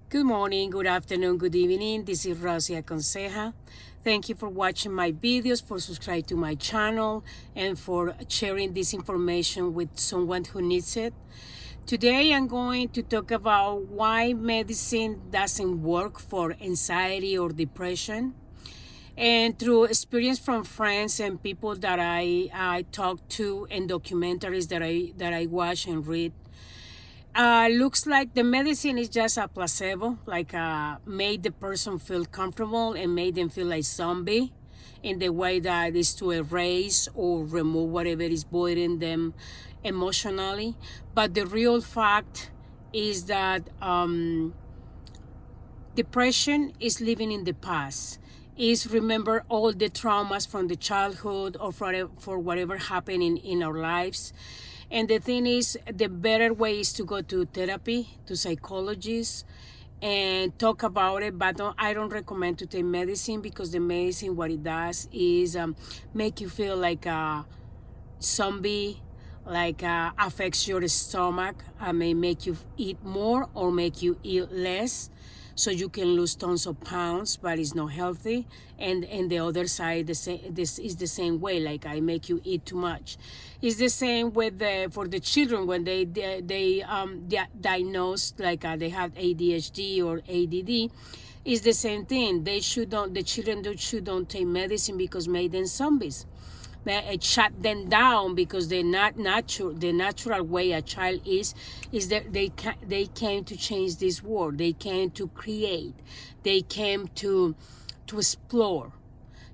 Good morning, good afternoon, good evening. This is Rosia Conseja. Thank you for watching my videos, for subscribing to my channel, and for sharing this information with someone who needs it. Today I'm going to talk about why medicine doesn't work for anxiety or depression. And through experience from friends and people that I talk to and documentaries that I watch and read, looks like the medicine is just a placebo, like made the person feel comfortable and made them feel like zombie in the way that is to erase or remove whatever is bothering them emotionally. But the real fact is that depression is living in the past, is remember all the traumas from the childhood or for whatever happened in our lives. And the thing is, the better way is to go to therapy, to psychologists, and talk about it. But I don't recommend to take medicine, because the medicine, what it does is make you feel like a zombie, like affects your stomach. May make you eat more or make you eat less, so you can lose tons of pounds, but it's not healthy. And the other side, this is the same way, like I make you eat too much. It's the same with for the children when they diagnosed like they have ADHD or ADD. It's the same thing. The children should don't take medicine because made them zombies. It shut them down because they're not natural. The natural way a child is that they came to change this world. They came to create. They came to explore.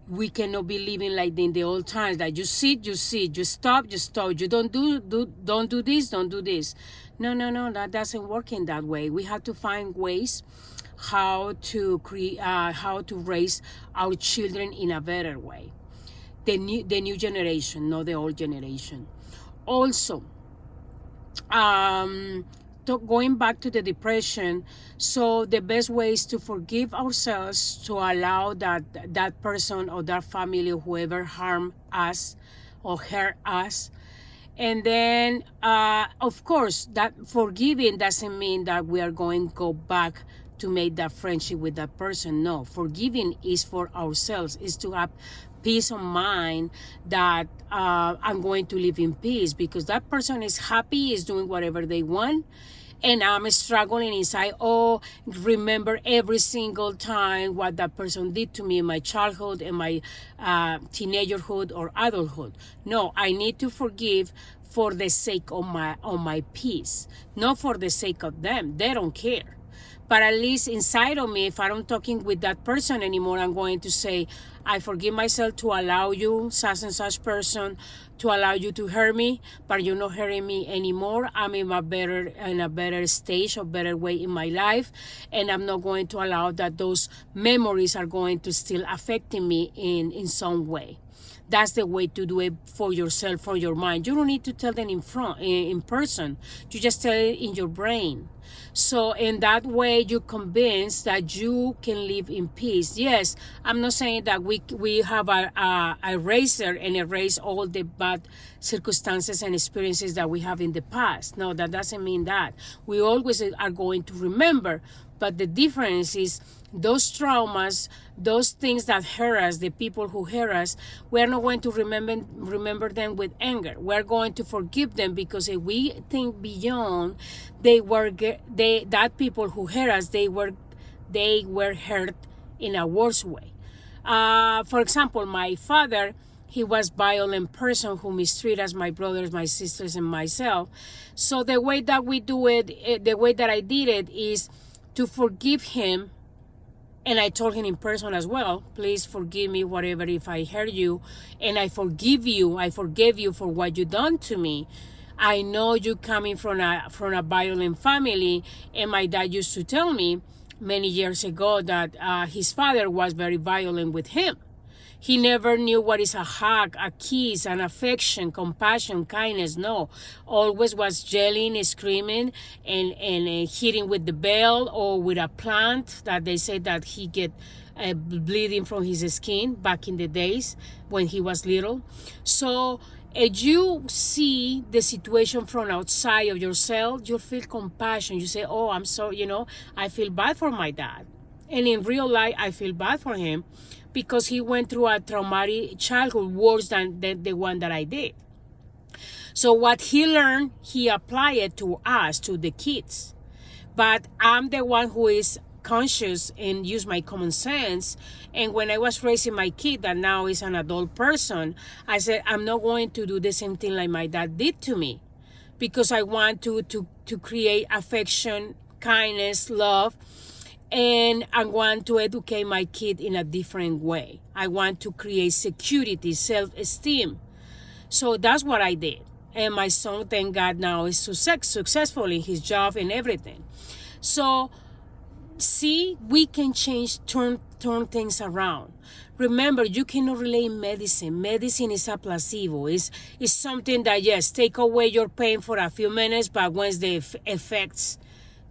We cannot be living like in the old times, that you sit, you stop, you don't do this, don't do this. No, that doesn't work in that way. We have to find ways how to raise our children in a better way. The new generation, not the old generation. Also, going back to the depression, so the best way is to forgive ourselves, to allow that person or that family or whoever harmed us or hurt us. And then, of course, that forgiving doesn't mean that we are going to go back to make that friendship with that person. No, forgiving is for ourselves, is to have peace of mind that I'm going to live in peace because that person is happy, is doing whatever they want, and I'm struggling inside. Oh, remember every single time what that person did to me in my childhood, in my teenagerhood or adulthood. No, I need to forgive for the sake of my peace, not for the sake of them. They don't care. But at least inside of me, if I don't talking with that person anymore, I'm going to say, I forgive myself to allow you, such and such person, to allow you to hurt me, but you're not hurting me anymore. I'm in a better stage, a better way in my life, and I'm not going to allow that those memories are going to still affecting me in some way. That's the way to do it for yourself, for your mind. You don't need to tell them in person. You just tell it in your brain. So in that way, you're convinced that you can live in peace. Yes, I'm not saying that we have a eraser and erase all the bad circumstances and experiences that we have in the past. No, that doesn't mean that. We always are going to remember. But the difference is those traumas, those things that hurt us, the people who hurt us, we're not going to remember them with anger. We're going to forgive them, because if we think beyond, that people who hurt us, they were hurt in a worse way. For example, my father, he was a violent person who mistreated us, my brothers, my sisters, and myself. So the way that we do it, the way that I did it is to forgive him. And I told him in person as well, please forgive me whatever if I hurt you. And I forgive you. I forgive you for what you done to me. I know you coming from a violent family. And my dad used to tell me many years ago that his father was very violent with him. He never knew what is a hug, a kiss, an affection, compassion, kindness. No, always was yelling, screaming, and hitting with the bell or with a plant that they said that he get bleeding from his skin back in the days when he was little. So If you see the situation from outside of yourself, you feel compassion. You say, oh, I'm so, I feel bad for my dad. And in real life, I feel bad for him because he went through a traumatic childhood worse than the one that I did. So what he learned, he applied it to us, to the kids. But I'm the one who is conscious and use my common sense. And when I was raising my kid that now is an adult person, I said, I'm not going to do the same thing like my dad did to me, because I want to create affection, kindness, love, and I want to educate my kid in a different way. I want to create security, self-esteem. So that's what I did. And my son, thank God, now is successful in his job and everything. So, see, we can turn things around. Remember, you cannot relate medicine. Medicine is a placebo. It's something that, yes, take away your pain for a few minutes, but once the effects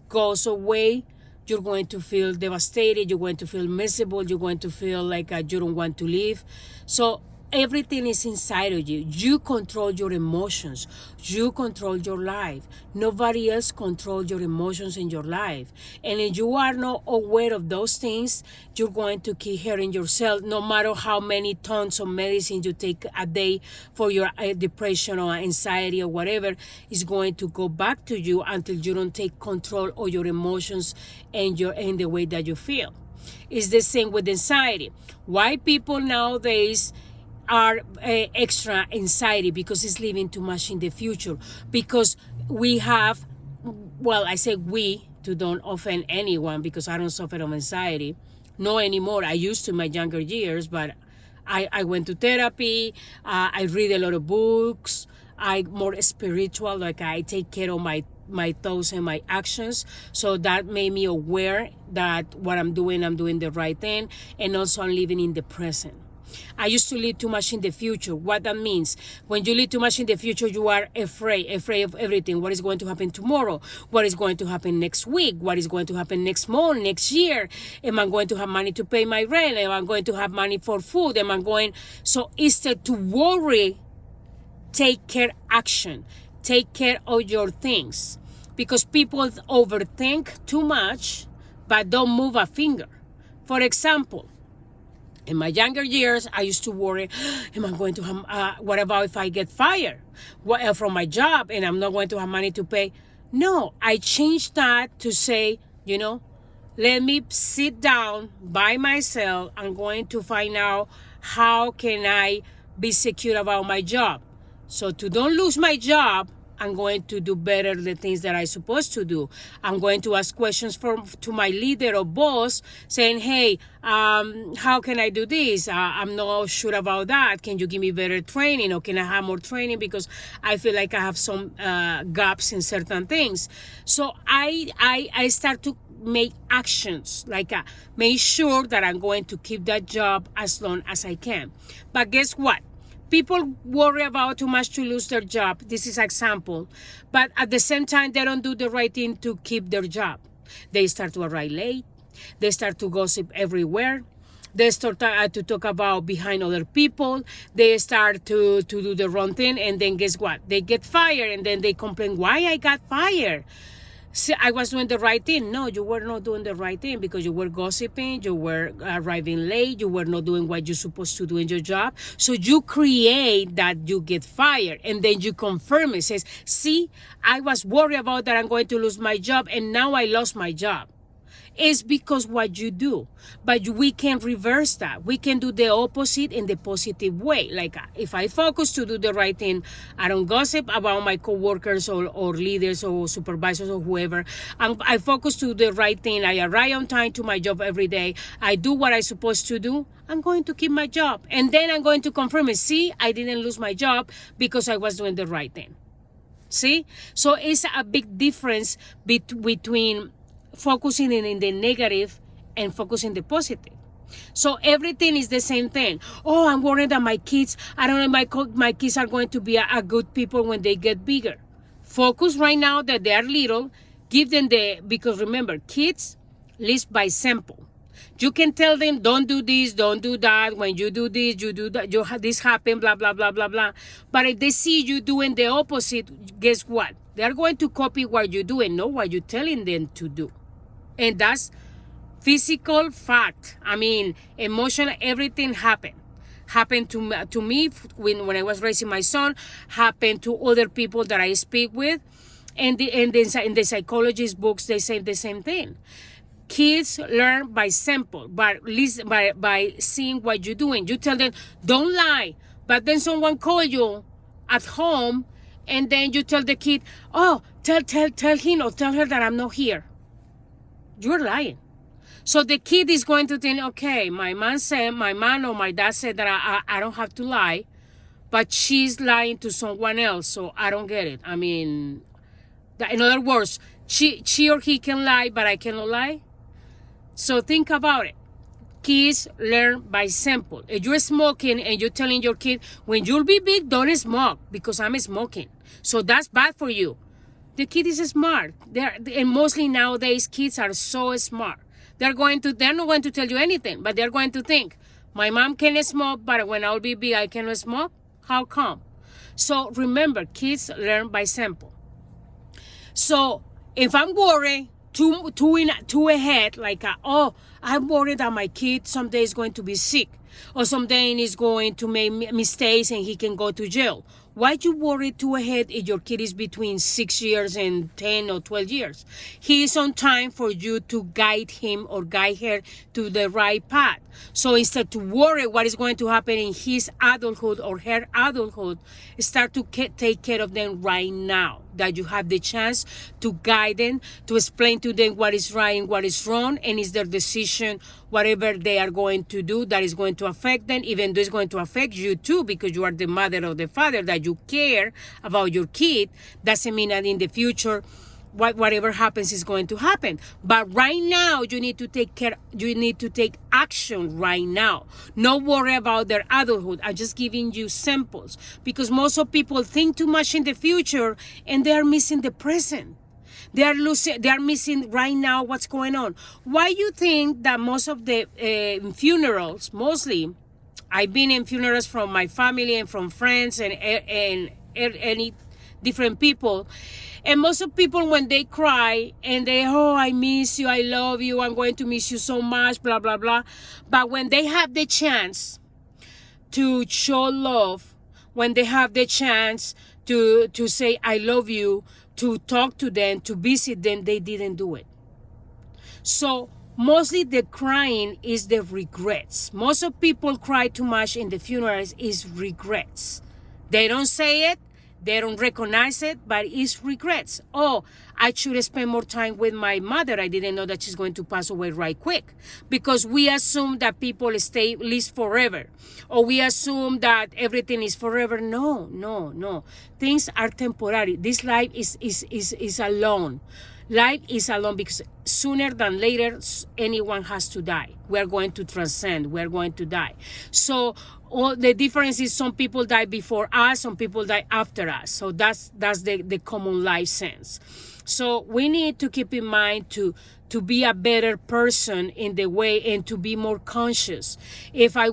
goes away, you're going to feel devastated. You're going to feel miserable. You're going to feel like you don't want to live. So everything is inside of you. You control your emotions. You control your life. Nobody else controls your emotions in your life. And if you are not aware of those things, you're going to keep hurting yourself, no matter how many tons of medicine you take a day for your depression or anxiety or whatever. Is going to go back to you until you don't take control of your emotions and the way that you feel. It's the same with anxiety. Why people nowadays are extra anxiety? Because it's living too much in the future. Because we have, well, I say we to don't offend anyone, because I don't suffer from anxiety. No anymore. I used to in my younger years, but I went to therapy. I read a lot of books. I'm more spiritual. Like, I take care of my thoughts and my actions. So that made me aware that what I'm doing the right thing. And also I'm living in the present. I used to live too much in the future. What that means, when you live too much in the future, you are afraid of everything. What is going to happen tomorrow? What is going to happen next week? What is going to happen next month, next year? Am I going to have money to pay my rent? Am I going to have money for food? So instead to worry, take care action. Take care of your things. Because people overthink too much, but don't move a finger. For example, in my younger years, I used to worry, am I going to have, what about if I get fired from my job and I'm not going to have money to pay? No, I changed that to say, let me sit down by myself. I'm going to find out how can I be secure about my job. So to don't lose my job, I'm going to do better the things that I'm supposed to do. I'm going to ask questions to my leader or boss saying, hey, how can I do this? I'm not sure about that. Can you give me better training, or can I have more training? Because I feel like I have some gaps in certain things. So I start to make actions, like make sure that I'm going to keep that job as long as I can. But guess what? People worry about too much to lose their job. This is an example. But at the same time, they don't do the right thing to keep their job. They start to arrive late. They start to gossip everywhere. They start to talk about behind other people. They start to do the wrong thing. And then guess what? They get fired. And then they complain, why I got fired? See, I was doing the right thing. No, you were not doing the right thing, because you were gossiping, you were arriving late, you were not doing what you're supposed to do in your job. So you create that you get fired, and then you confirm it. Says, see, I was worried about that I'm going to lose my job, and now I lost my job. It's because what you do. But we can reverse that. We can do the opposite in the positive way. Like, if I focus to do the right thing, I don't gossip about my coworkers or leaders or supervisors or whoever. I focus to the right thing. I arrive on time to my job every day. I do what I'm supposed to do. I'm going to keep my job. And then I'm going to confirm it. See, I didn't lose my job because I was doing the right thing. See? So it's a big difference between focusing in the negative and focusing the positive. So everything is the same thing. Oh, I'm worried that my kids, I don't know if my kids are going to be a good people when they get bigger. Focus right now that they are little. Give them because remember, kids live by example. You can tell them, don't do this, don't do that. When you do this, you do that. This happen, blah, blah, blah, blah, blah. But if they see you doing the opposite, guess what? They're going to copy what you're doing, not what you're telling them to do. And that's physical fact. I mean, emotional, everything happened to me when I was raising my son, happened to other people that I speak with. And in the psychologist books, they say the same thing. Kids learn by sample, by seeing what you're doing. You tell them, don't lie. But then someone call you at home, and then you tell the kid, oh, tell him or tell her that I'm not here. You're lying. So the kid is going to think, okay, my mom or my dad said that I don't have to lie, but she's lying to someone else, so I don't get it. I mean, in other words, she or he can lie, but I cannot lie. So think about it. Kids learn by sample. If you're smoking and you're telling your kid, when you'll be big, don't smoke because I'm smoking. So that's bad for you. The kid is smart. And mostly nowadays, kids are so smart. They're not going to tell you anything, but they're going to think, my mom can smoke, but when I'll be big, I cannot smoke? How come? So remember, kids learn by sample. So if I'm worried, two ahead, like, I'm worried that my kid someday is going to be sick, or someday he's going to make mistakes and he can go to jail. Why you worry two ahead if your kid is between 6 years and 10 or 12 years? He is on time for you to guide him or guide her to the right path. So instead to worry what is going to happen in his adulthood or her adulthood, start to take care of them right now. That you have the chance to guide them, to explain to them what is right and what is wrong, and is their decision, whatever they are going to do, that is going to affect them, even though it's going to affect you too, because you are the mother or the father, that you care about your kid, doesn't mean that in the future, whatever happens is going to happen. But right now, you need to take action right now. No worry about their adulthood. I'm just giving you samples, because most of people think too much in the future and they are missing the present. They are missing right now what's going on. Why you think that most of the funerals, mostly, I've been in funerals from my family and from friends and any different people. And most of people, when they cry and I miss you, I love you, I'm going to miss you so much, blah, blah, blah. But when they have the chance to show love, when they have the chance to say, I love you, to talk to them, to visit them, they didn't do it. So mostly the crying is the regrets. Most of people cry too much in the funerals is regrets. They don't say it. They don't recognize it, but it's regrets. Oh, I should spend more time with my mother. I didn't know that she's going to pass away right quick. Because we assume that people live forever. Or we assume that everything is forever. No. Things are temporary. This life is alone. Life is alone, because sooner than later, anyone has to die. We're going to transcend. We're going to die. So all the difference is some people die before us, some people die after us. So that's the common life sense. So we need to keep in mind to be a better person in the way, and to be more conscious. If I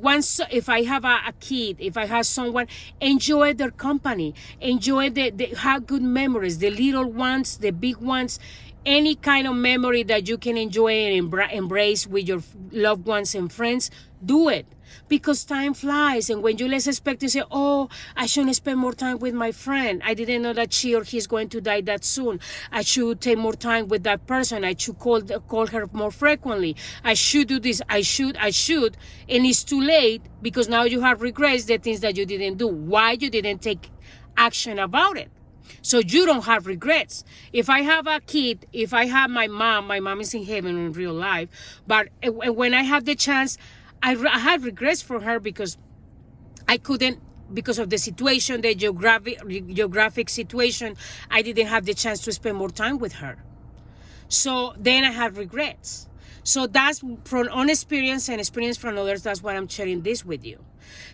have a kid, if I have someone, enjoy their company, enjoy have good memories, the little ones, the big ones, any kind of memory that you can enjoy and embrace with your loved ones and friends, do it. Because time flies, and when you less expect to say, oh, I shouldn't spend more time with my friend. I didn't know that she or he is going to die that soon. I should take more time with that person. I should call her more frequently. I should do this. I should. And it's too late, because now you have regrets, the things that you didn't do. Why you didn't take action about it? So you don't have regrets. If I have a kid, if I have my mom is in heaven in real life. But when I have the chance, I had regrets for her, because I couldn't, because of the situation, the geographic situation, I didn't have the chance to spend more time with her. So then I had regrets. So that's from own experience and experience from others. That's why I'm sharing this with you.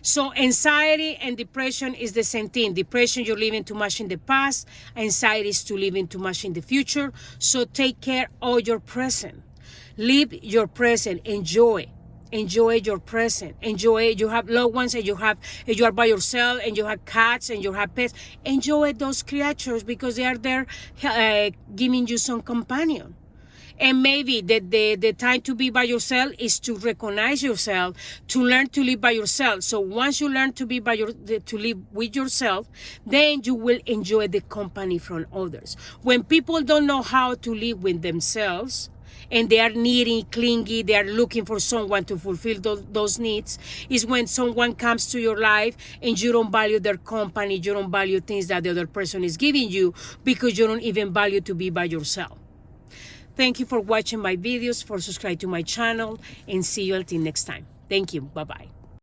So anxiety and depression is the same thing. Depression, you're living too much in the past. Anxiety is to living too much in the future. So take care of your present. Live your present. Enjoy your present. Enjoy. You have loved ones, and you are by yourself, and you have cats, and you have pets. Enjoy those creatures because they are there giving you some companion. And maybe the time to be by yourself is to recognize yourself, to learn to live by yourself. So once you learn to be to live with yourself, then you will enjoy the company from others. When people don't know how to live with themselves, and they are needy, clingy, they are looking for someone to fulfill those needs, is when someone comes to your life and you don't value their company, you don't value things that the other person is giving you because you don't even value to be by yourself. Thank you for watching my videos, for subscribing to my channel, and see you until next time. Thank you. Bye-bye.